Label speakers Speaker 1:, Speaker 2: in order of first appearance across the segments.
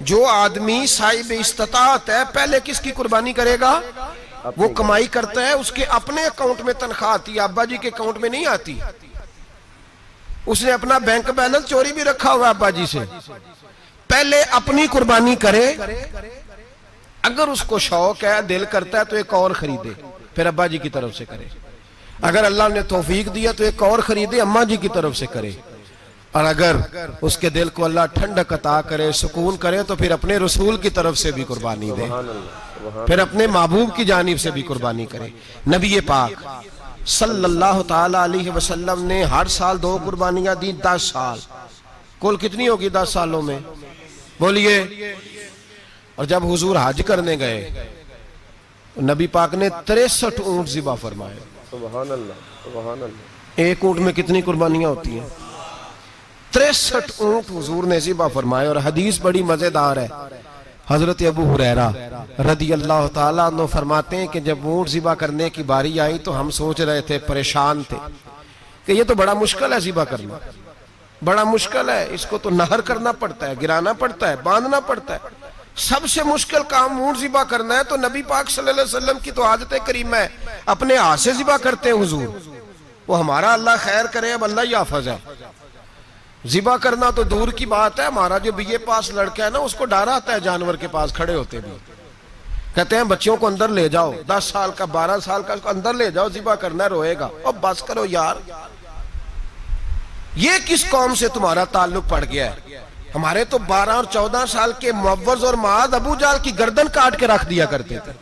Speaker 1: جو آدمی صاحب استطاعت ہے پہلے کس کی قربانی کرے گا؟ وہ کمائی کرتا ہے، اس کے اپنے اکاؤنٹ میں تنخواہ آتی ہے، ابا جی کے اکاؤنٹ میں نہیں آتی۔ اس نے اپنا بینک بیلنس چوری بھی رکھا ہوا ابا جی سے۔ پہلے اپنی قربانی کرے، اگر اس کو شوق ہے، دل کرتا ہے تو ایک اور خریدے، پھر ابا جی کی طرف سے کرے۔ اگر اللہ نے توفیق دیا تو ایک اور خریدے، اماں جی کی طرف سے کرے۔ اور اگر اس کے دل کو اللہ ٹھنڈک عطا کرے، سکون کرے، تو پھر اپنے رسول کی طرف سے بھی قربانی دے، پھر اپنے محبوب کی جانب سے بھی قربانی کرے۔ نبی پاک صلی اللہ تعالی علیہ وسلم نے ہر سال 2 قربانیاں دی، 10 سال۔ کل کتنی ہوگی 10 سالوں میں؟ بولیے۔ اور جب حضور حج کرنے گئے، نبی پاک نے 63 اونٹ ذبح فرمائے۔
Speaker 2: سبحان اللہ، سبحان اللہ۔
Speaker 1: ایک اونٹ میں کتنی قربانیاں ہوتی ہیں؟ 63 اونٹ حضور نے ذبح فرمائے۔ اور حدیث بڑی مزیدار ہے، حضرت ابو ہریرہ رضی اللہ تعالیٰ عنہ فرماتے ہیں کہ جب اونٹ ذبح کرنے کی باری آئی تو ہم سوچ رہے تھے، پریشان تھے کہ یہ تو بڑا مشکل ہے ذبح کرنا، بڑا مشکل ہے، اس کو تو نہر کرنا پڑتا ہے، گرانا پڑتا ہے، باندھنا پڑتا ہے، سب سے مشکل کام اونٹ ذبح کرنا ہے۔ تو نبی پاک صلی اللہ علیہ وسلم کی تو عادت کریمہ ہے، اپنے ہاتھ سے ذبح کرتے ہیں حضور۔ وہ ہمارا اللہ خیر کرے، اب اللہ ہی حافظ ہے۔ ذبح کرنا تو دور کی بات ہے، ہمارا جو BA پاس لڑکا ہے نا، اس کو ڈر آتا ہے جانور کے پاس کھڑے ہوتے بھی۔ کہتے ہیں بچوں کو اندر لے جاؤ، 10 سال کا 12 سال کا، اس کو اندر لے جاؤ، ذبح کرنا ہے، روئے گا۔ اور بس کرو یار، یہ کس قوم سے تمہارا تعلق پڑ گیا ہے؟ ہمارے تو 12 اور 14 سال کے معوذ اور معاذ ابو جہل کی گردن کاٹ کے رکھ دیا کرتے تھے،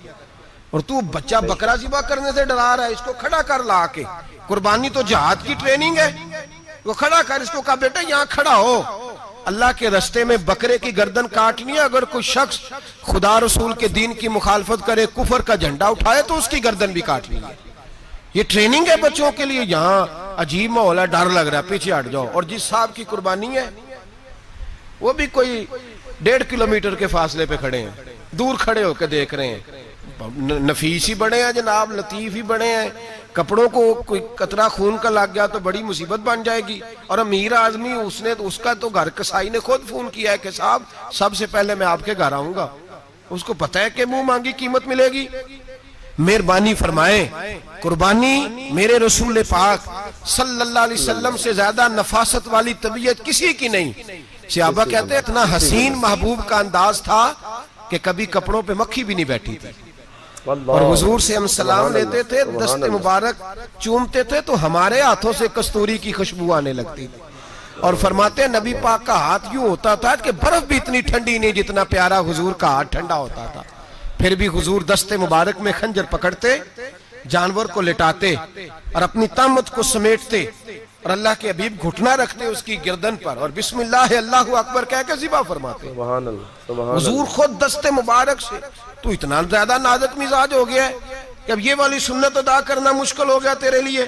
Speaker 1: اور تو بچہ بکرا ذبح کرنے سے ڈرا رہا ہے۔ اس کو کھڑا کر لا کے، قربانی تو جہاد کی ٹریننگ ہے، وہ کھڑا کر، اس کو کہا بیٹا یہاں کھڑا ہو، اللہ کے رستے میں بکرے کی گردن کاٹنی ہے۔ اگر کوئی شخص خدا رسول کے دین کی مخالفت کرے، کفر کا جھنڈا اٹھائے، تو اس کی گردن بھی کاٹنی ہے۔ یہ ٹریننگ ہے بچوں کے لیے۔ یہاں عجیب ماحول ہے، ڈر لگ رہا ہے، پیچھے ہٹ جاؤ۔ اور جس صاحب کی قربانی ہے وہ بھی کوئی 1.5 کلومیٹر کے فاصلے پہ کھڑے ہیں، دور کھڑے ہو کے دیکھ رہے ہیں۔ نفیس ہی بڑے ہیں جناب، لطیف ہی بڑے ہیں، کپڑوں کو کوئی قطرہ خون کا لگ گیا تو بڑی مصیبت بن جائے گی۔ اور امیر آدمی، اس کا تو گھر کسائی نے خود فون کیا ہے کہ صاحب سب سے پہلے میں آپ کے گھر آؤں گا، اس کو پتہ ہے کہ منہ مانگی قیمت ملے گی۔ مہربانی فرمائے، قربانی میرے رسول پاک صلی اللہ علیہ وسلم سے زیادہ نفاست والی طبیعت کسی کی نہیں۔ صحابہ کہتے ہیں اتنا حسین محبوب کا انداز تھا کہ کبھی کپڑوں پہ مکھی بھی نہیں بیٹھی تھی۔ اور حضور سے ہم سلام لیتے تھے، دست مبارک چومتے تھے تو ہمارے ہاتھوں سے کستوری کی خوشبو آنے لگتی تھی۔ اور فرماتے ہیں نبی پاک کا ہاتھ یوں ہوتا تھا کہ برف بھی اتنی ٹھنڈی نہیں جتنا پیارا حضور کا ہاتھ ٹھنڈا ہوتا تھا۔ پھر بھی حضور دست مبارک میں خنجر پکڑتے، جانور کو لٹاتے اور اپنی طامت کو سمیٹتے، اور اللہ کے حبیب گھٹنا رکھتے اس کی گردن پر، اور بسم اللہ اللہ اکبر کہہ کے ذبح فرماتے۔
Speaker 2: سبحان اللہ، سبحان اللہ۔
Speaker 1: حضور خود دست مبارک سے، تو اتنا زیادہ نازک مزاج ہو گیا ہے کہ اب یہ والی سنت ادا کرنا مشکل ہو گیا تیرے لیے۔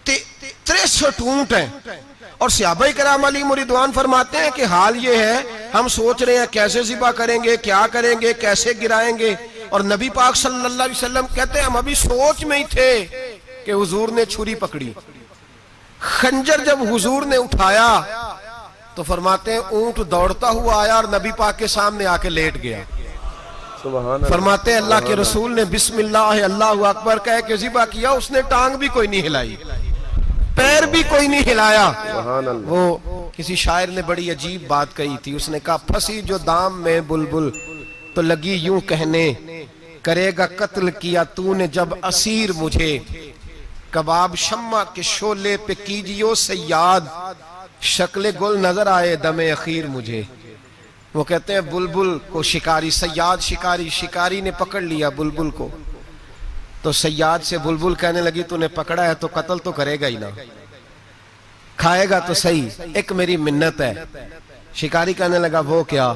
Speaker 1: 63 اونٹ ہیں، اور صحابہ کرام علیہم رضوان فرماتے ہیں کہ حال یہ ہے، ہم سوچ رہے ہیں کیسے ذبح کریں گے، کیا کریں گے، کیسے گرائیں گے۔ اور نبی پاک صلی اللہ علیہ وسلم کہتے ہیں ہم ابھی سوچ میں ہی تھے کہ حضور نے چھری پکڑی۔ خنجر جب حضور نے اٹھایا تو فرماتے ہیں اونٹ دوڑتا ہوا آیا اور نبی پاک کے سامنے آ کے لیٹ گیا۔
Speaker 2: سبحان اللہ۔
Speaker 1: فرماتے ہیں اللہ کے رسول نے بسم اللہ اللہ اکبر کہہ کے ذبح کیا، اس نے ٹانگ بھی کوئی نہیں ہلائی، پیر بھی کوئی نہیں ہلایا۔
Speaker 2: سبحان اللہ۔
Speaker 1: وہ کسی شاعر نے بڑی عجیب بات کہی تھی، اس نے کہا پھنسی جو دام میں بلبل تو لگی یوں کہنے، کرے گا قتل کیا تو نے جب اسیر مجھے، کباب شمع کے شولے پہ کیجیو سیاد، شکل گل نظر آئے دم اخیر مجھے۔ وہ کہتے ہیں بلبل کو شکاری، سیاد شکاری نے پکڑ لیا بلبل کو، تو سیاد سے بلبل کہنے لگی تو نے پکڑا ہے تو قتل تو کرے گا ہی نا، کھائے گا تو صحیح، ایک میری منت ہے۔ شکاری کہنے لگا وہ کیا؟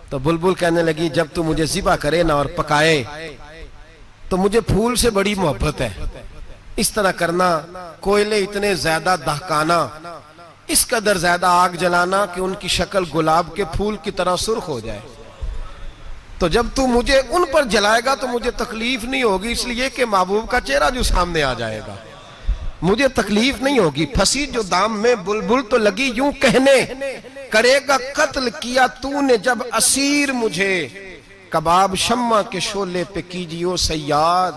Speaker 1: تو بلبل کہنے لگی جب تو مجھے ذبح کرے نا اور پکائے تو مجھے پھول سے بڑی محبت ہے، اس طرح کرنا، کوئلے اتنے زیادہ دہکانا، اس قدر زیادہ آگ جلانا کہ ان کی شکل گلاب کے پھول کی طرح سرخ ہو جائے، تو جب تو مجھے ان پر جلائے گا تو مجھے تکلیف نہیں ہوگی، اس لیے کہ محبوب کا چہرہ جو سامنے آ جائے گا۔ مجھے تکلیف نہیں ہوگی، پھنسی جو دام میں بلبل تو لگی یوں کہنے، کرے گا قتل کیا تو نے جب اسیر مجھے، کباب شمع کے شعلے پہ کیجیو صیاد،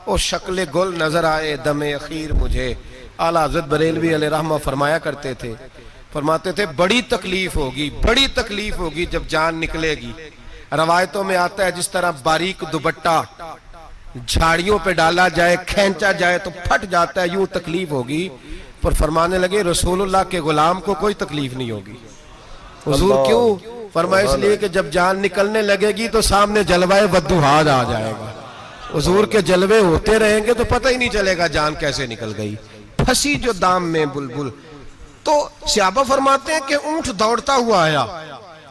Speaker 1: او شکل گل نظر آئے دم اخیر مجھے۔ اعلیٰ حضرت بریلوی علیہ رحمہ فرمایا کرتے تھے، فرماتے تھے بڑی تکلیف ہوگی، بڑی تکلیف ہوگی جب جان نکلے گی۔ روایتوں میں آتا ہے جس طرح باریک دوپٹہ جھاڑیوں پہ ڈالا جائے، کھینچا جائے تو پھٹ جاتا ہے، یوں تکلیف ہوگی۔ پر فرمانے لگے رسول اللہ کے غلام کو کوئی تکلیف نہیں ہوگی۔ حضور کیوں؟ فرمایا اس لیے کہ جب جان نکلنے لگے گی تو سامنے جلوہ وضحاہ آ جائے گا، حضور کے جلوے ہوتے رہیں گے تو پتہ ہی نہیں چلے گا جان کیسے نکل گئی۔ پھنسی جو دام میں بلبل، تو صحابہ فرماتے ہیں کہ اونٹ دوڑتا ہوا آیا،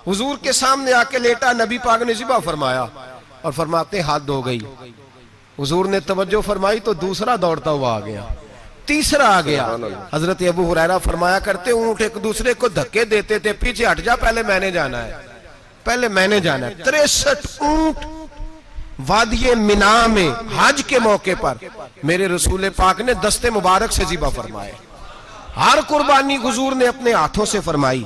Speaker 1: حضور کے سامنے آ کے لیٹا، نبی پاک نے ذبح فرمایا اور فرماتے ہیں ہاتھ دھو گئی۔ حضور نے توجہ فرمائی تو دوسرا دوڑتا ہوا آ گیا، تیسرا آ گیا۔ حضرت ابو ہریرہ فرمایا کرتے اونٹ ایک دوسرے کو دھکے دیتے تھے، پیچھے ہٹ جا، پہلے میں نے جانا ہے، پہلے میں نے جانا ہے۔ 63 اونٹ وادی مینا میں حج کے موقع پر میرے رسول پاک نے دست مبارک سے ذبح فرمائے۔ ہر قربانی حضور نے اپنے ہاتھوں سے فرمائی۔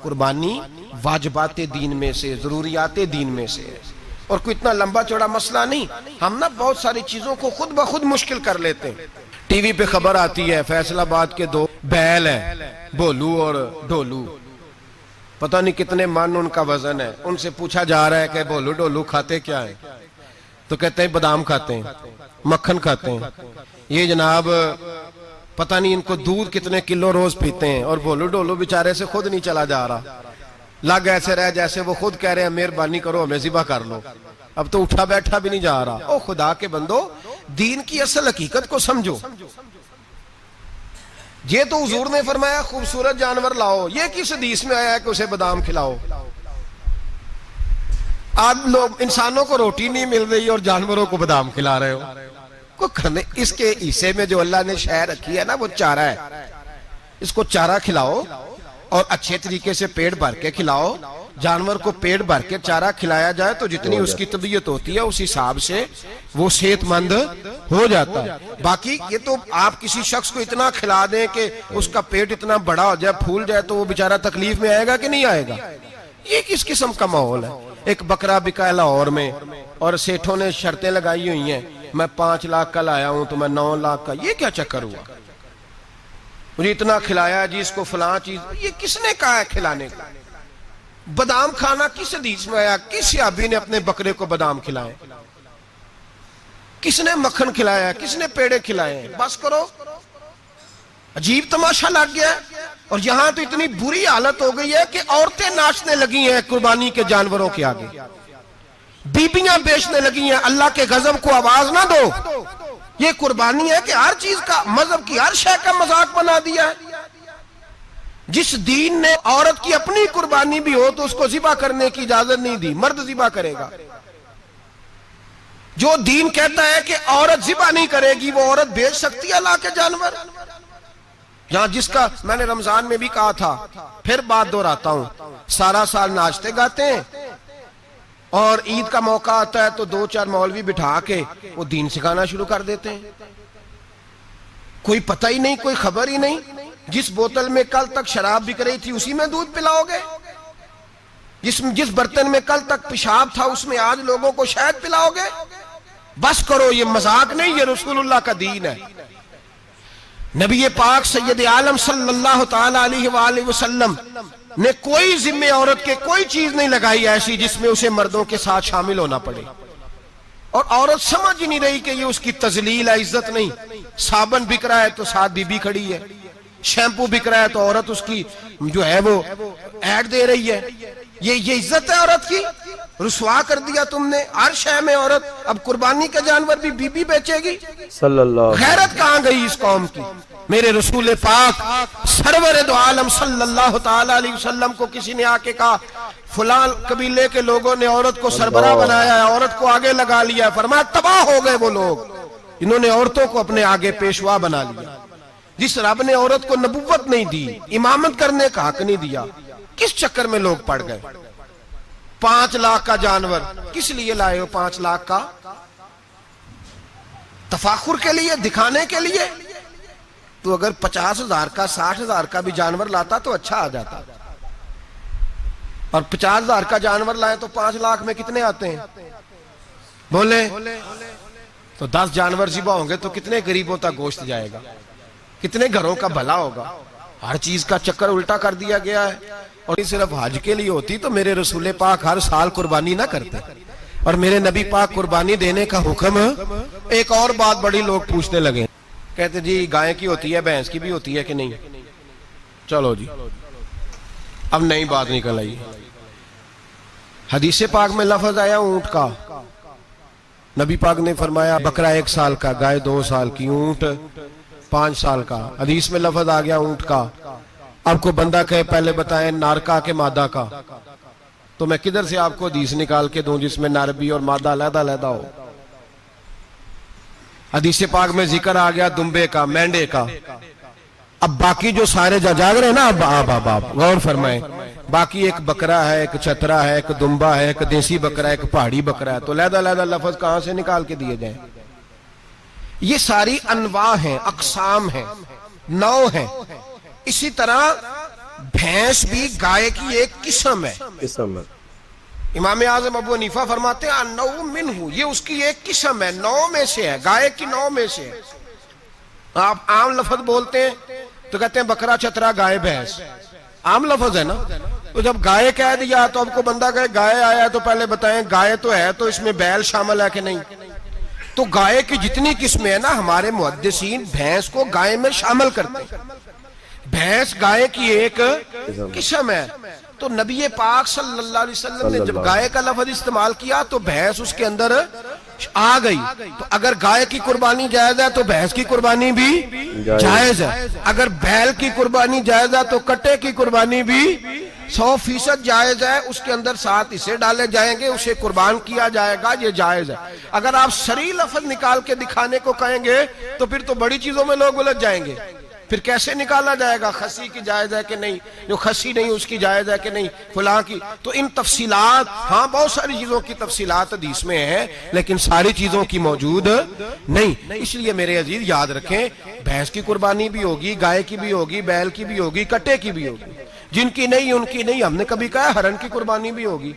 Speaker 1: قربانی واجبات دین میں سے، ضروریات دین میں سے ہے، اور کوئی اتنا لمبا چوڑا مسئلہ نہیں۔ ہم نا بہت ساری چیزوں کو خود بخود مشکل کر لیتے ہیں۔ ٹی وی پہ خبر آتی ہے فیصل آباد کے 2 بیل ہیں، بولو اور ڈولو، پتہ نہیں کتنے من ان کا وزن ہے۔ ان سے پوچھا جا رہا ہے کہ بولو ڈولو کھاتے کیا ہیں؟ تو کہتے ہیں بادام کھاتے ہیں، مکھن کھاتے ہیں۔ یہ جناب پتہ نہیں ان کو دودھ کتنے کلو روز پیتے ہیں، اور بولو ڈولو بیچارے سے خود نہیں چلا جا رہا، لگ ایسے رہ جیسے وہ خود کہہ رہے ہیں مہربانی کرو ہمیں ذبح کر لو، اب تو اٹھا بیٹھا بھی نہیں جا رہا۔ او خدا کے بندو، دین کی اصل حقیقت کو سمجھو۔ یہ تو حضور نے فرمایا خوبصورت جانور لاؤ، یہ کس حدیث میں آیا ہے کہ اسے بادام کھلاؤ؟ آج لوگ انسانوں کو روٹی نہیں مل رہی اور جانوروں کو بادام کھلا رہے ہو۔ اس کے حصے میں جو اللہ نے شے رکھی ہے نا وہ چارہ ہے، اس کو چارہ کھلاؤ اور اچھے طریقے سے پیٹ بھر کے کھلاؤ۔ جانور کو پیٹ بھر کے چارہ کھلایا جائے تو جتنی اس کی طبیعت ہوتی ہے اس حساب سے وہ صحت مند ہو جاتا ہے۔ باقی یہ تو آپ کسی شخص کو اتنا کھلا دیں کہ اس کا پیٹ اتنا بڑا ہو جائے، پھول جائے، تو وہ بیچارہ تکلیف میں آئے گا کہ نہیں آئے گا؟ یہ کس قسم کا ماحول ہے؟ ایک بکرا بکا لاہور میں اور سیٹھوں نے شرطیں لگائی ہوئی ہیں، میں 5 لاکھ کا لایا ہوں تو میں 9 لاکھ کا۔ یہ کیا چکر ہوا؟ مجھے اتنا کھلایا جی، اس کو فلاں چیز، یہ کس نے کہا ہے کھلانے کا؟ بادام کھانا کس حدیث میں آیا؟ کس صحابی نے اپنے بکرے کو بادام کھلائے؟ کس نے مکھن کھلایا؟ کس نے پیڑے کھلائے؟ بس کرو، عجیب تماشا لگ گیا ہے۔ اور یہاں تو اتنی بری حالت ہو گئی ہے کہ عورتیں ناچنے لگی ہیں قربانی کے جانوروں کے آگے، بیبیاں بیچنے لگی ہیں۔ اللہ کے غضب کو آواز نہ دو۔ یہ قربانی ہے کہ ہر چیز کا، مذہب کی ہر شے کا مذاق بنا دیا ہے۔ جس دین نے عورت کی اپنی قربانی بھی ہو تو اس کو ذبح کرنے کی اجازت نہیں دی، مرد ذبح کرے گا۔ جو دین کہتا ہے کہ عورت ذبح نہیں کرے گی، وہ عورت بیچ سکتی ہے اللہ کے جانور؟ یہاں جس کا میں نے رمضان میں بھی کہا تھا، پھر بات دہراتا ہوں، سارا سال ناچتے گاتے ہیں اور عید کا موقع آتا ہے تو 2-4 مولوی بٹھا کے وہ دین سکھانا شروع کر دیتے ہیں۔ کوئی پتہ ہی نہیں، کوئی خبر ہی نہیں۔ جس بوتل میں کل تک شراب بک رہی تھی اسی میں دودھ پلاؤ گے؟ جس برتن میں کل تک پیشاب تھا اس میں آج لوگوں کو شہد پلاؤ گے؟ بس کرو، یہ مذاق نہیں، یہ رسول اللہ کا دین ہے۔ نبی پاک سید عالم صلی اللہ تعالی علیہ وآلہ وسلم نے کوئی ذمہ عورت کے کوئی چیز نہیں لگائی ایسی جس میں اسے مردوں کے ساتھ شامل ہونا پڑے، اور عورت سمجھ ہی نہیں رہی کہ یہ اس کی تذلیل ہے، عزت نہیں۔ صابن بک رہا ہے تو ساتھ بی بی کھڑی ہے، شیمپو بک رہا ہے تو عورت اس کی جو ہے وہ ایڈ دے رہی ہے۔ یہ عزت ہے عورت کی؟ رسوا کر دیا تم نے ہر شے میں عورت۔ اب قربانی کا جانور بھی بی بی بیچے گی؟
Speaker 2: صلی اللہ،
Speaker 1: غیرت کہاں گئی اس قوم کی؟ میرے رسول پاک سرور دو عالم صلی اللہ تعالی علیہ وسلم کو کسی نے آ کے کہا فلاں قبیلے کے لوگوں نے عورت کو سربراہ بنایا ہے، عورت کو آگے لگا لیا ہے۔ فرمایا تباہ ہو گئے وہ لوگ، انہوں نے عورتوں کو اپنے آگے پیشوا بنا لیا۔ جس رب نے عورت کو نبوت نہیں دی، امامت کرنے کا حق نہیں دیا، کس چکر میں لوگ پڑ گئے؟ 5 لاکھ کا جانور کس لیے لائے ہو؟ 5 لاکھ کا تفاخر کے لیے، دکھانے کے لیے؟ تو اگر 50,000 کا 60,000 کا بھی جانور لاتا تو اچھا آ جاتا, اور 50,000 کا جانور لائے تو 5 لاکھ میں کتنے آتے ہیں بولے؟ تو 10 جانور ذبح ہوں گے تو کتنے غریبوں تک گوشت جائے گا, کتنے گھروں کا بھلا ہوگا. ہر چیز کا چکر الٹا کر دیا گیا ہے. اور یہ صرف حج کے لیے ہوتی تو میرے رسول پاک ہر سال قربانی نہ کرتے, اور میرے نبی پاک قربانی دینے کا حکم. ایک اور بات بڑی لوگ پوچھنے لگے, کہتے جی گائے کی ہوتی ہے بھینس کی بھی ہوتی ہے کہ نہیں؟ چلو جی اب نئی بات نکل آئی. حدیث پاک میں لفظ آیا اونٹ کا, نبی پاک نے فرمایا بکرا 1 سال کا, گائے 2 سال کی, اونٹ 5 سال کا. حدیث میں لفظ آ گیا اونٹ کا. اب کو بندہ کہے پہلے بتائیں نارکا کے مادہ کا, تو میں کدھر سے آپ کو حدیث نکال کے دوں جس میں نر بھی اور مادہ علیحدہ علیحدہ ہو؟ حدیث پاک میں ذکر آ گیا دمبے کا, مینڈے کا. اب باقی جو سارے جاگ رہے ہیں نا, اب غور فرمائیں, باقی ایک بکرا ہے, ایک چترا ہے, ایک دمبا ہے, ایک دیسی بکرا ہے, ایک پہاڑی بکرا ہے, تو علیحدہ علیحدہ لفظ کہاں سے نکال کے دیے جائیں؟ یہ ساری انواع ہیں, اقسام ہیں, نوع ہیں. اسی طرح بھینس بھی گائے کی ایک قسم ہے. امام اعظم ابو حنیفہ فرماتے ہیں النوع منہ, یہ اس کی ایک قسم ہے, نوع میں سے ہے, گائے کی نوع میں سے ہے. آپ عام لفظ بولتے ہیں تو کہتے ہیں بکرا چترا گائے بھینس, عام لفظ ہے نا. تو جب گائے کہہ دیا تو اب کو بندہ کہے گائے آیا تو پہلے بتائیں گائے تو ہے تو اس میں بیل شامل ہے کہ نہیں؟ تو گائے کی جتنی قسمیں ہیں نا, ہمارے محدثین بھینس کو گائے میں شامل کرتے ہیں. بھینس گائے کی ایک قسم ہے. تو نبی پاک صلی اللہ علیہ وسلم نے جب گائے کا لفظ استعمال کیا تو بھینس اس کے اندر آ گئی. تو اگر گائے کی قربانی جائز ہے تو بھینس کی قربانی بھی جائز ہے. اگر بیل کی قربانی جائز ہے تو کٹے کی قربانی بھی 100% جائز ہے. اس کے اندر 7 حصے ڈالے جائیں گے, اسے قربان کیا جائے گا, یہ جائز ہے. اگر آپ صریح لفظ نکال کے دکھانے کو کہیں گے تو پھر تو بڑی چیزوں میں لوگ الجھ جائیں گے. پھر کیسے نکالا جائے گا خسی کی جائز ہے کہ نہیں, جو خسی نہیں اس کی جائز ہے کہ نہیں, فلاں کی. تو ان تفصیلات, ہاں بہت ساری چیزوں کی تفصیلات حدیث میں ہیں لیکن ساری چیزوں کی موجود نہیں. اس لیے میرے عزیز یاد رکھیں, بھینس کی قربانی بھی ہوگی, گائے کی بھی ہوگی, بیل کی بھی ہوگی, کٹے کی بھی ہوگی. جن کی نہیں ان کی نہیں. ہم نے کبھی کہا ہرن کی قربانی بھی ہوگی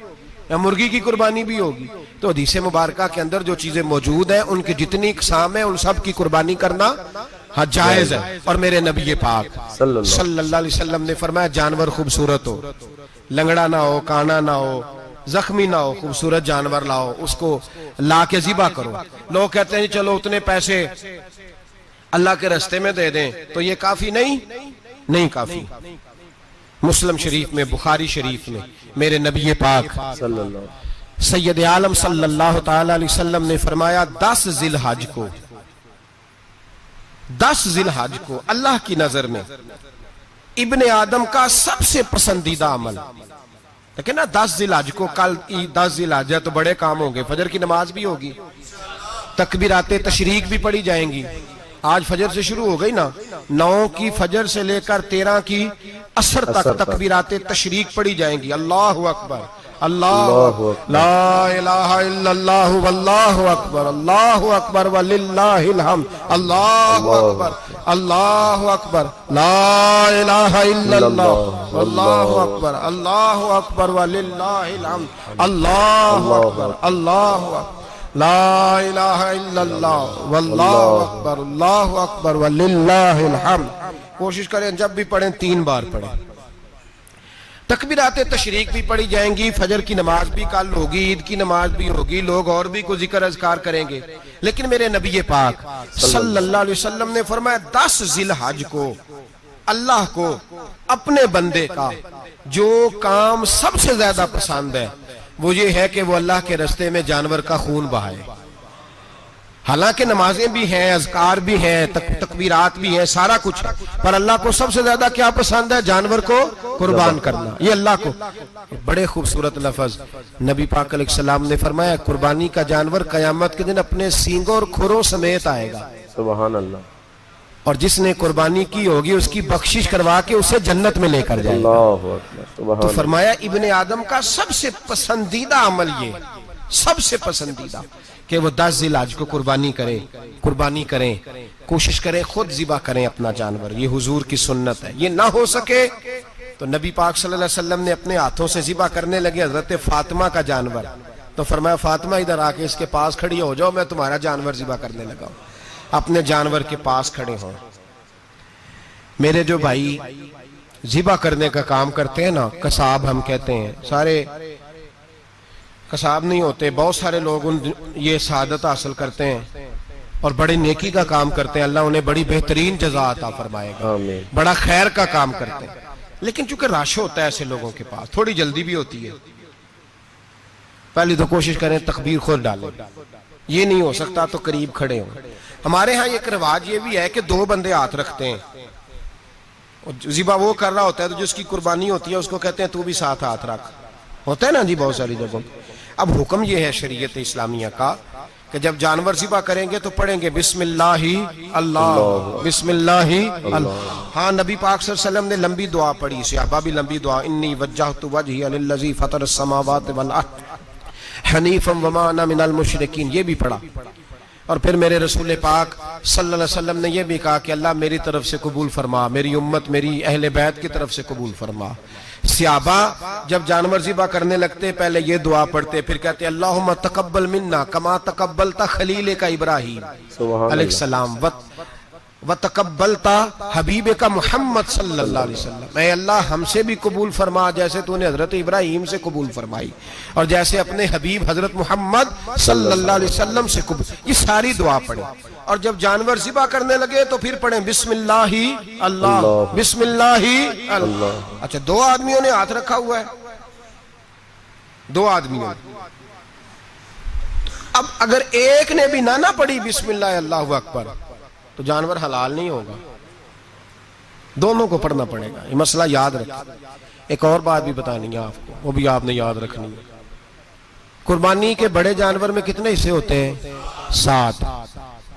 Speaker 1: یا مرغی کی قربانی بھی ہوگی. تو حدیث مبارکہ کے اندر جو چیزیں موجود ہیں ان کی جتنی اقسام ہیں ان سب کی قربانی کرنا جائز ہے. اور میرے نبی پاک صلی اللہ علیہ وسلم نے فرمایا جانور خوبصورت ہو, لنگڑا نہ ہو, کانا نہ ہو, زخمی نہ ہو, خوبصورت جانور لاؤ, اس کو لا کے ذبح کرو. لوگ کہتے ہیں چلو اتنے پیسے اللہ کے راستے میں دے دیں, تو یہ کافی نہیں کافی. مسلم شریف میں, بخاری شریف میں میرے نبی پاک سید عالم صلی اللہ تعالی علیہ وسلم نے فرمایا 10 ذی الحج کو اللہ کی نظر میں ابن آدم کا سب سے پسندیدہ عمل. لیکن نا 10 ذی الحج کو, کل 10 ذی الحج ہے تو بڑے کام ہوں گے, فجر کی نماز بھی ہوگی, تکبیرات تشریق بھی پڑھی جائیں گی. آج فجر سے شروع ہو گئی نا, 9 کی فجر سے لے کر 13 کی عصر تک تکبیرات تشریق پڑھی جائیں گی. اللہ اکبر, اللہ لا الہ الا اللہ واللہ اکبر, اللہ اکبر وللہ الحمد, اللہ اکبر, اللہ اکبر, لا الہ الا اللہ واللہ اکبر, اللہ اکبر وللہ الحمد, اللہ اکبر, اللہ اکبر, لا الہ الا اللہ واللہ اکبر, اللہ اکبر وللہ الحمد. کوشش کریں جب بھی پڑھیں 3 بار پڑھیں. تکبیرات تشریق بھی پڑھی جائیں گی, فجر کی نماز بھی کل ہوگی, عید کی نماز بھی ہوگی, لوگ اور بھی کوئی ذکر اذکار کریں گے. لیکن میرے نبی پاک صلی اللہ علیہ وسلم نے فرمایا 10 ذی الحج کو اللہ کو اپنے بندے کا جو کام سب سے زیادہ پسند ہے وہ یہ ہے کہ وہ اللہ کے راستے میں جانور کا خون بہائے. حالانکہ نمازیں بھی ہیں, اذکار بھی ہیں, تکبیرات بھی ہیں, سارا کچھ ہے, پر اللہ کو سب سے زیادہ کیا پسند ہے؟ جانور کو قربان کرنا. یہ اللہ کو بڑے خوبصورت لفظ نبی پاک علیہ السلام نے فرمایا قربانی کا جانور قیامت کے دن اپنے سینگوں اور کھروں سمیت آئے گا.
Speaker 2: سبحان اللہ.
Speaker 1: اور جس نے قربانی کی ہوگی اس کی بخشش کروا کے اسے جنت میں لے کر جائے گا. تو فرمایا ابن آدم کا سب سے پسندیدہ عمل یہ, سب سے پسندیدہ, کہ وہ 10 ذی الحج کو قربانی کریں. کوشش کریں خود ذبح کریں اپنا جانور، یہ حضور کی سنت ہے۔ یہ نہ ہو سکے تو نبی پاک صلی اللہ علیہ وسلم نے اپنے ہاتھوں سے ذبح کرنے لگے حضرت فاطمہ کا جانور، تو فرمایا فاطمہ ادھر آ کے اس کے پاس کھڑی ہو جاؤ، میں تمہارا جانور ذبح کرنے لگا ہوں۔ اپنے جانور کے پاس کھڑے ہوں۔ میرے جو بھائی ذبح کرنے کا کام کرتے ہیں نا، قصاب ہم کہتے ہیں، سارے قصاب نہیں ہوتے، بہت سارے لوگ یہ سعادت حاصل کرتے ہیں اور بڑی نیکی کا کام کرتے ہیں، اللہ انہیں بڑی بہترین جزا عطا فرمائے گا، بڑا خیر کا کام کرتے ہیں۔ لیکن چونکہ رش ہوتا ہے ایسے لوگوں کے پاس، تھوڑی جلدی بھی ہوتی ہے، پہلی تو کوشش کریں تکبیر خود ڈالیں، یہ نہیں ہو سکتا تو قریب کھڑے ہوں۔ ہمارے ہاں ایک رواج یہ بھی ہے کہ 2 بندے ہاتھ رکھتے ہیں، ذبح وہ کر رہا ہوتا ہے تو جس کی قربانی ہوتی ہے اس کو کہتے ہیں تو بھی ساتھ ہاتھ رکھ، ہوتا ہے نا جی بہت ساری جگہوں۔ اب حکم یہ ہے شریعت اسلامیہ کا کہ جب جانور ذبح کریں گے تو پڑھیں گے بسم اللہ اللہ، بسم اللہ اللہ۔ ہاں نبی پاک صلی اللہ علیہ وسلم نے لمبی دعا پڑھی، صحابہ بھی لمبی دعا، انی وجہت وجہی للذی فطر السماوات والارض حنیفا وما انا من المشرکین، یہ بھی پڑھا۔ اور پھر میرے رسول پاک صلی اللہ علیہ وسلم نے یہ بھی کہا کہ اللہ میری طرف سے قبول فرما، میری امت میری اہل بیت کی طرف سے قبول فرما۔ صحابہ جب جانور ذبح کرنے لگتے پہلے یہ دعا پڑھتے، پھر کہتے اللہم تقبل منا کما تقبلت خلیلک ابراہیم علیہ السلام وتقبلت حبیبک محمد صلی اللہ علیہ وسلم، اے اللہ ہم سے بھی قبول فرما جیسے تو نے حضرت ابراہیم سے قبول فرمائی اور جیسے اپنے حبیب حضرت محمد صلی اللہ علیہ وسلم سے قبول۔ یہ ساری دعا پڑھیں اور جب جانور ذبح کرنے لگے تو پھر پڑھیں بسم اللہ اللہ، بسم اللہ اللہ۔ اچھا 2 آدمیوں نے ہاتھ رکھا ہوا ہے، 2 آدمیوں نے، اب اگر ایک نے بھی نہ پڑھی بسم اللہ اللہ اکبر تو جانور حلال نہیں ہوگا، دونوں کو پڑھنا پڑے گا، یہ مسئلہ یاد رکھیں۔ ایک اور بات بھی بتانی ہے آپ کو، وہ بھی آپ نے یاد رکھنی ہے۔ قربانی کے بڑے جانور میں کتنے حصے ہوتے ہیں؟ 7۔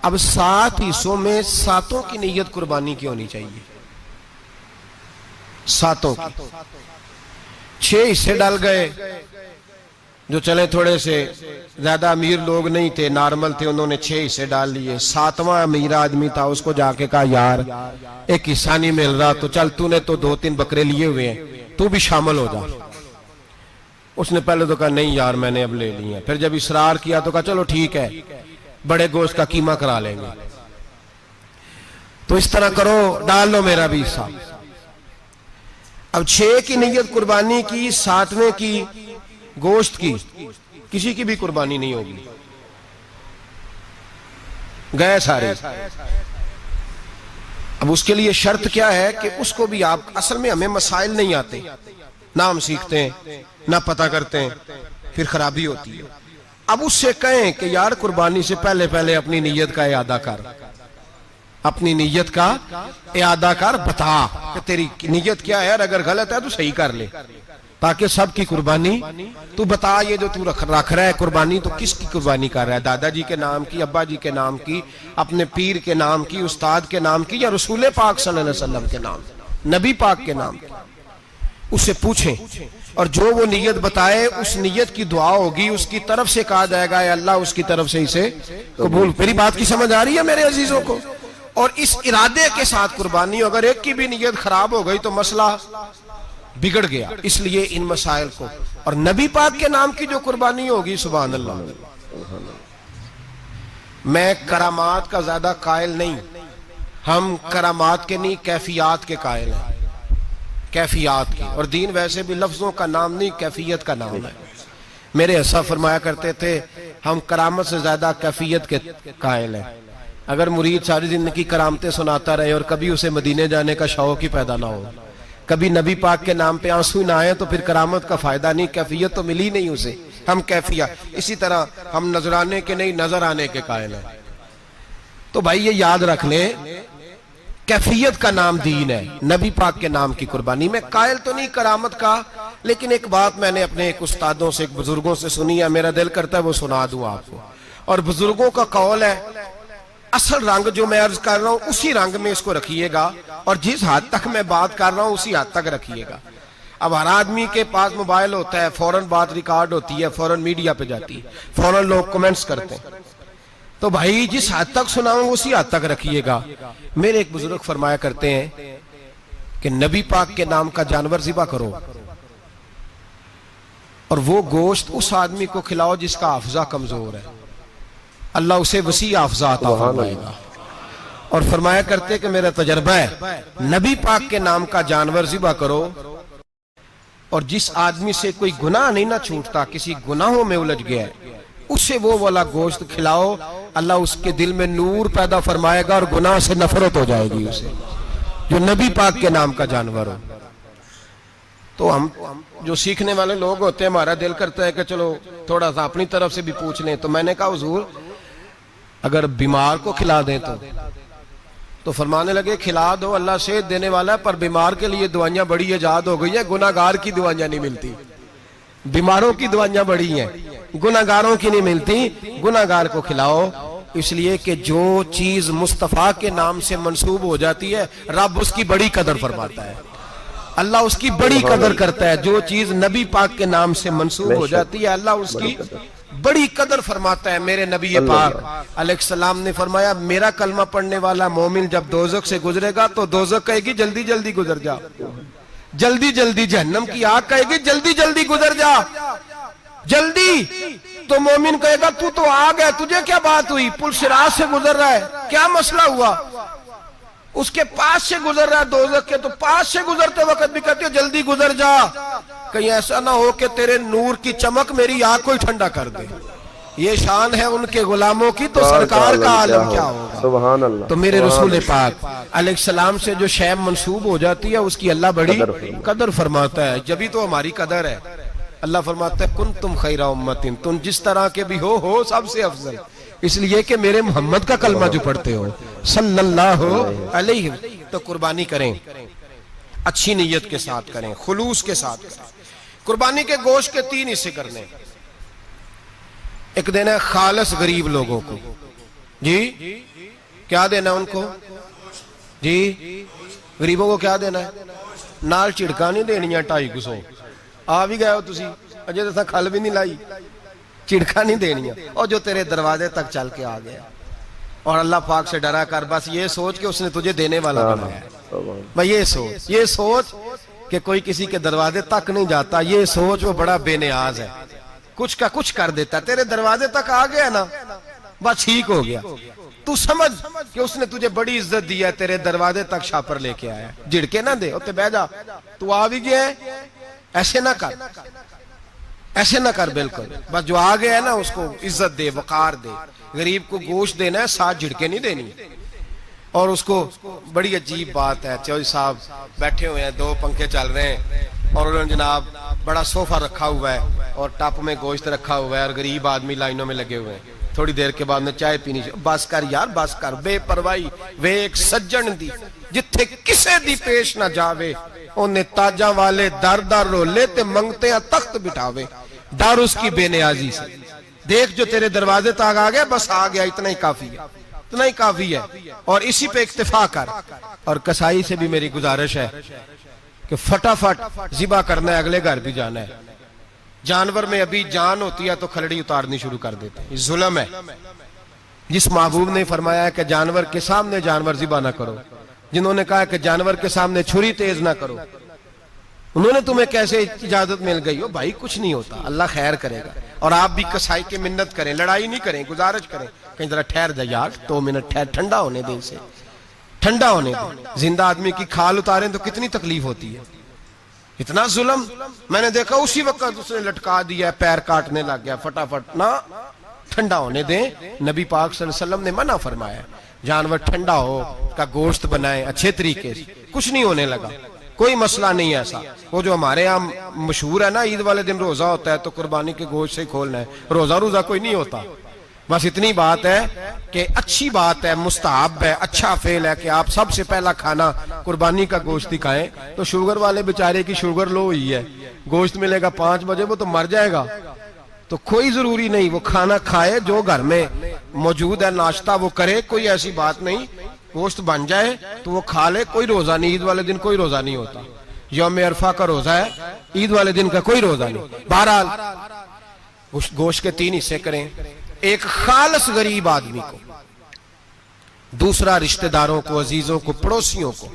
Speaker 1: اب 7 حصوں میں 7 کی نیت قربانی کی ہونی چاہیے، 7 کی۔ 6 حصے ڈال گئے، جو چلے تھوڑے سے زیادہ امیر لوگ نہیں تھے، نارمل تھے، انہوں نے 6 حصے ڈال لیے۔ 7واں امیر آدمی تھا، اس کو جا کے کہا یار ایک حصہ نہیں مل رہا تو چل تو نے تو 2-3 بکرے لیے ہوئے ہیں تو بھی شامل ہو جا۔ اس نے پہلے تو کہا نہیں یار میں نے اب لے لی ہیں، پھر جب اصرار کیا تو کہا چلو ٹھیک ہے بڑے گوشت کا قیمہ کرا لیں گے۔ تو اس طرح کرو، ڈال لو میرا بھی حصہ۔ اب 6 کی نیت قربانی کی، 7ویں کی گوشت کی، کسی کی بھی قربانی نہیں ہوگی، گئے سارے۔ اب اس کے لیے شرط کیا ہے کہ اس کو بھی آپ، اصل میں ہمیں مسائل نہیں آتے، نہ ہم سیکھتے ہیں نہ پتہ کرتے ہیں، پھر خرابی ہوتی ہے۔ اب اس سے کہیں کہ یار قربانی سے پہلے اپنی نیت کا اعادہ کر، اپنی نیت کا اعادہ کر، بتا کہ تیری نیت کیا ہے، اور اگر غلط ہے تو صحیح کر لے، تاکہ سب کی قربانی تو بتا۔ یہ جو تو رکھ رہا ہے قربانی تو کس کی قربانی کر رہا ہے؟ دادا جی کے نام کی، ابا جی کے نام کی، اپنے پیر کے نام کی، استاد کے نام کی، یا رسول پاک صلی اللہ علیہ وسلم کے نام، نبی پاک کے نام کی؟ اس سے پوچھیں، اور جو وہ نیت بتائے اس نیت کی دعا ہوگی، اس کی طرف سے کہا جائے گا اے اللہ اس کی طرف سے اسے قبول۔ میری بات کی سمجھ آ رہی ہے میرے عزیزوں کو؟ اور اس ارادے کے ساتھ قربانی، اگر ایک کی بھی نیت خراب ہو گئی تو مسئلہ بگڑ گیا۔ اس لیے ان مسائل کو، اور نبی پاک کے نام کی جو قربانی ہوگی، سبحان اللہ، میں کرامات کا زیادہ قائل نہیں، ہم کرامات کے نہیں کیفیات کے قائل ہیں، کیفیات کی، اور دین ویسے بھی لفظوں کا نام نہیں کیفیت کا نام ہے۔ میرے حصہ فرمایا کرتے تھے ہم کرامت سے زیادہ کیفیت کے قائل ہیں۔ اگر مرید ساری زندگی کرامتیں سناتا رہے اور کبھی اسے مدینے جانے کا شوق ہی پیدا نہ ہو، کبھی نبی پاک کے نام پہ آنسو نہ آئے، تو پھر کرامت کا فائدہ نہیں، کیفیت تو ملی نہیں اسے، ہم کیفیت۔ اسی طرح ہم نظرانے کے نہیں نظر آنے کے قائل ہیں۔ تو بھائی یہ یاد رکھ لیں، کیفیت کا نام دین ہے، نبی پاک کے نام کی قربانی۔ میں قائل تو نہیں کرامت کا، لیکن ایک بات میں نے اپنے ایک استادوں سے، ایک بزرگوں سے سنی ہے، میرا دل کرتا ہے وہ سنا دوں آپ کو۔ اور بزرگوں کا قول ہے اصل رنگ جو میں عرض کر رہا ہوں اسی رنگ میں اس کو رکھیے گا، اور جس حد تک میں بات کر رہا ہوں اسی حد تک رکھیے گا۔ اب ہر آدمی کے پاس موبائل ہوتا ہے، فوراً بات ریکارڈ ہوتی ہے، فوراً میڈیا پہ جاتی ہے، فوراً لوگ کمنٹس کرتے ہیں۔ تو بھائی جس حد تک سناؤں اسی حد تک رکھیے گا. میرے ایک بزرگ فرمایا کرتے ہیں کہ نبی پاک کے نام کا جانور ذبح کرو اور وہ گوشت اس آدمی کو کھلاؤ جس کا حافظہ کمزور ہے, اللہ اسے وسیع حافظہ عطا فرمائے گا. اور فرمایا کرتے کہ میرا تجربہ ہے, نبی پاک کے نام کا جانور ذبح کرو اور جس آدمی سے کوئی گناہ نہیں نہ چھوٹتا, کسی گناہوں میں الجھ گیا ہے, اسے وہ والا گوشت کھلاؤ, اللہ اس کے دل میں نور پیدا فرمائے گا اور گناہ سے نفرت ہو جائے گی اسے, جو نبی پاک کے نام کا جانور ہو. تو ہم جو سیکھنے والے لوگ ہوتے ہیں, ہمارا دل کرتا ہے کہ چلو تھوڑا سا اپنی طرف سے بھی پوچھ لیں. تو میں نے کہا حضور اگر بیمار کو کھلا دیں تو فرمانے لگے کھلا دو, اللہ صحت دینے والا ہے, پر بیمار کے لیے دوائیاں بڑی ایجاد ہو گئی ہیں, گناہگار کی دوائیاں نہیں ملتی. بیماروں کی دوائیاں بڑی ہیں, گناہگاروں کی نہیں ملتی. گناہگار کو کھلاؤ, اس لیے کہ جو چیز مصطفیٰ کے نام سے منسوب ہو جاتی ہے رب اس کی بڑی قدر فرماتا ہے, اللہ اس کی بڑی قدر کرتا ہے. جو چیز نبی پاک کے نام سے منسوب ہو جاتی ہے اللہ اس کی بڑی قدر فرماتا ہے. میرے نبی پاک علیہ السلام نے فرمایا میرا کلمہ پڑھنے والا مومن جب دوزخ سے گزرے گا تو دوزخ کہے گی جلدی جلدی گزر جا, جلدی جلدی. جہنم کی آگ کہے گی جلدی جلدی گزر جا, جلدی. تو مومن کہے گا تو آ گیا, تجھے کیا بات ہوئی, پل صراط سے گزر رہا ہے, کیا مسئلہ ہوا. اس کے پاس سے گزر رہا ہے دوزخ کے, تو پاس سے گزرتے وقت بھی کہتے ہو جلدی گزر جا, کہیں ایسا نہ ہو کہ تیرے نور کی چمک میری آنکھ کو ہی ٹھنڈا کر دے. یہ شان ہے ان کے غلاموں کی, تو سرکار کا عالم کیا ہوگا. سبحان اللہ. تو میرے رسول پاک علیہ السلام سے جو شے منسوب ہو جاتی ہے اس کی اللہ بڑی قدر فرماتا ہے, جبھی تو ہماری قدر ہے. اللہ فرماتا ہے کنتم خیر امت, تم جس طرح کے بھی ہو سب سے افضل, اس لیے کہ میرے محمد کا کلمہ جو پڑھتے ہو صلی اللہ علیہ. تو قربانی کریں, اچھی نیت کے ساتھ کریں, خلوص کے ساتھ کریں. قربانی کے گوشت کے 3 حصے کرنے. ایک دینا ہے خالص غریب لوگوں کو, جی کیا دینا ان کو, جی غریبوں کو کیا دینا ہے, نال چڑکا نہیں دینیاں 250 آ بھی گئے ہو تسی, اجے تو کھل بھی نہیں لائی, چڑکا نہیں دینیاں, اور جو تیرے دروازے تک چل کے آ گیا. اور اللہ پاک سے ڈرا کر, بس یہ سوچ کہ اس نے تجھے دینے والا بنایا ہے. بھائی یہ سوچ کہ کوئی کسی کے دروازے تک نہیں جاتا, یہ سوچ وہ بڑا بے نیاز ہے, کچھ کا کچھ کر دیتا. تیرے دروازے تک آ گیا نا, بس ٹھیک ہو گیا. تو سمجھ کہ اس نے تجھے بڑی عزت دی ہے, تیرے دروازے تک شاپر لے کے آیا. جھڑکے نہ دے, اتنے بہ جا, تو آ بھی گیا ہے, ایسے نہ کر, ایسے نہ کر بالکل. بس جو آ گیا ہے نا اس کو عزت دے, وقار دے. غریب کو گوشت دینا ہے, 7 جھڑکے نہیں دینی. اور اس کو بڑی عجیب بات ہے, چودھری صاحب بیٹھے ہوئے ہیں, 2 پنکھے چل رہے ہیں, اور انہوں نے جناب بڑا صوفہ رکھا ہوا ہے اور ٹپ میں گوشت رکھا ہوا ہے, اور غریب آدمی لائنوں میں لگے ہوئے ہیں. تھوڑی دیر کے بعد میں چائے پینی, بس کر یار بس کر, بے پرواہی وے ایک سجن دی جتھے کسے دی پیش نہ جاوے, انہیں تاجاں والے در در رولے تے منگتے ہیں تخت بٹھاوے. ڈر اس کی بے نیازی سے, دیکھ جو تیرے دروازے تک آ گیا, بس آ گیا, اتنا ہی کافی ہے, اتنا ہی کافی ہے, اور اسی پہ اکتفا کر. اور کسائی سے بھی میری گزارش ہے کہ فٹافٹ ذبح کرنا ہے, اگلے گھر بھی جانا ہے. جانور میں ابھی جان ہوتی ہے تو کھلڑی اتارنی شروع کر دیتے ہیں, یہ ظلم ہے. جس محبوب نے فرمایا ہے کہ جانور کے سامنے جانور ذبح نہ کرو, جنہوں نے کہا کہ جانور کے سامنے چھری تیز نہ کرو, انہوں نے تمہیں کیسے اجازت مل گئی ہو. بھائی کچھ نہیں ہوتا, اللہ خیر کرے گا. اور آپ بھی کسائی کی منت کریں, لڑائی نہیں کریں, گزارش کریں, کہیں ذرا ٹھہر جا یار, 2 منٹ ٹھہر, ٹھنڈا ہونے دیں اسے, ٹھنڈا ہونے دیں. زندہ آدمی کی کھال اتاریں تو کتنی تکلیف ہوتی ہے. اتنا ظلم میں نے دیکھا, اسی وقت اس نے لٹکا دیا, پیر کاٹنے لگ گیا. فٹافٹ نہ, ٹھنڈا ہونے دیں. نبی پاک صلی اللہ علیہ وسلم نے منع فرمایا, جانور ٹھنڈا ہو کا گوشت بنائیں اچھے طریقے سے. کچھ نہیں ہونے لگا, کوئی مسئلہ نہیں ہے ایسا. وہ جو ہمارے یہاں مشہور ہے نا, عید والے دن روزہ ہوتا ہے تو قربانی کے گوشت سے کھولنا ہے, روزہ کوئی نہیں ہوتا. بس اتنی بات ہے کہ اچھی بات ہے, مستحب ہے, اچھا فعل ہے کہ آپ سب سے پہلا کھانا قربانی کا گوشت ہی کھائیں. تو شوگر والے بیچارے کی شوگر لو ہوئی ہے, گوشت ملے گا 5 بجے, وہ تو مر جائے گا. تو کوئی ضروری نہیں, وہ کھانا کھائے جو گھر میں موجود ہے, ناشتہ وہ کرے, کوئی ایسی بات نہیں. گوشت بن جائے تو وہ کھا لے, کوئی روزہ نہیں. عید والے دن کوئی روزہ نہیں ہوتا, یوم عرفہ کا روزہ ہے, عید والے دن کا کوئی روزہ نہیں. بہرحال گوشت کے 3 حصے کریں. ایک خالص غریب آدمی کو، دوسرا رشتہ داروں کو، عزیزوں کو، پڑوسیوں کو،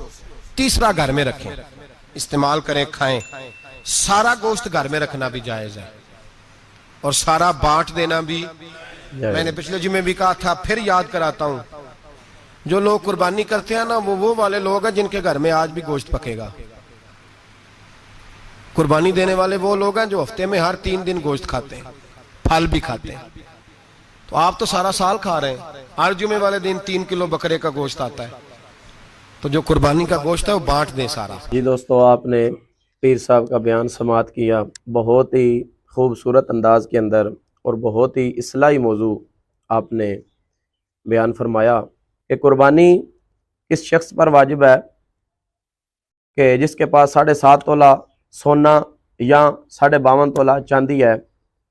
Speaker 1: تیسرا گھر میں رکھیں، استعمال کریں، کھائیں۔ سارا گوشت گھر میں رکھنا بھی جائز ہے، اور سارا بانٹ دینا بھی۔ میں نے پچھلے جمعے بھی کہا تھا، پھر یاد کراتا ہوں، جو لوگ قربانی کرتے ہیں نا، وہ والے لوگ ہیں جن کے گھر میں آج بھی گوشت پکے گا۔ قربانی دینے والے وہ لوگ ہیں جو ہفتے میں ہر 3 دن گوشت کھاتے ہیں، پھل بھی کھاتے ہیں۔ تو آپ تو سارا سال کھا رہے ہیں، ہر جمعے والے دن 3 کلو بکرے کا گوشت آتا ہے، تو جو قربانی کا گوشت ہے وہ بانٹ دیں سارا۔
Speaker 2: جی دوستو، آپ نے پیر صاحب کا بیان سماعت کیا، بہت ہی خوبصورت انداز کے اندر اور بہت ہی اصلاحی موضوع آپ نے بیان فرمایا کہ قربانی کس شخص پر واجب ہے کہ جس کے پاس 7.5 تولہ سونا یا 52.5 تولہ چاندی ہے،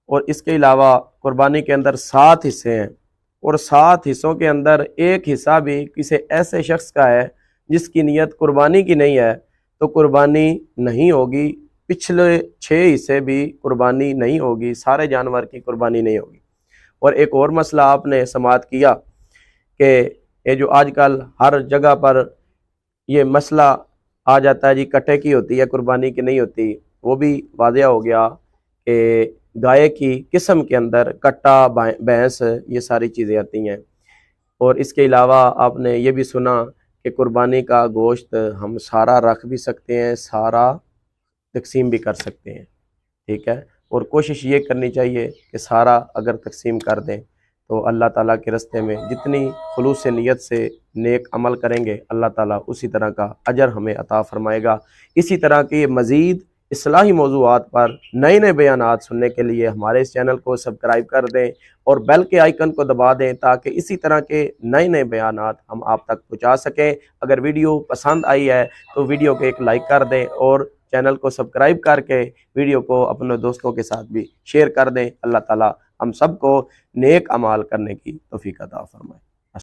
Speaker 2: اور اس کے علاوہ قربانی کے اندر 7 حصے ہیں، اور 7 حصوں کے اندر ایک حصہ بھی کسی ایسے شخص کا ہے جس کی نیت قربانی کی نہیں ہے، تو قربانی نہیں ہوگی۔ پچھلے 6 حصے بھی قربانی نہیں ہوگی، سارے جانور کی قربانی نہیں ہوگی۔ اور ایک اور مسئلہ آپ نے سماعت کیا کہ یہ جو آج کل ہر جگہ پر یہ مسئلہ آ جاتا ہے، جی کٹے کی ہوتی ہے قربانی کی نہیں ہوتی، وہ بھی واضح ہو گیا کہ گائے کی قسم کے اندر کٹا، بھینس، یہ ساری چیزیں آتی ہیں۔ اور اس کے علاوہ آپ نے یہ بھی سنا کہ قربانی کا گوشت ہم سارا رکھ بھی سکتے ہیں، سارا تقسیم بھی کر سکتے ہیں، ٹھیک ہے۔ اور کوشش یہ کرنی چاہیے کہ سارا اگر تقسیم کر دیں تو اللہ تعالیٰ کے راستے میں جتنی خلوص نیت سے نیک عمل کریں گے، اللہ تعالیٰ اسی طرح کا اجر ہمیں عطا فرمائے گا۔ اسی طرح کے مزید اصلاحی موضوعات پر نئے نئے بیانات سننے کے لیے ہمارے اس چینل کو سبسکرائب کر دیں اور بیل کے آئیکن کو دبا دیں تاکہ اسی طرح کے نئے نئے بیانات ہم آپ تک پہنچا سکیں۔ اگر ویڈیو پسند آئی ہے تو ویڈیو کو ایک لائک کر دیں اور چینل کو سبسکرائب کر کے ویڈیو کو اپنے دوستوں کے ساتھ بھی شیئر کر دیں۔ اللہ تعالیٰ ہم سب کو نیک اعمال کرنے کی توفیق عطا فرمائے۔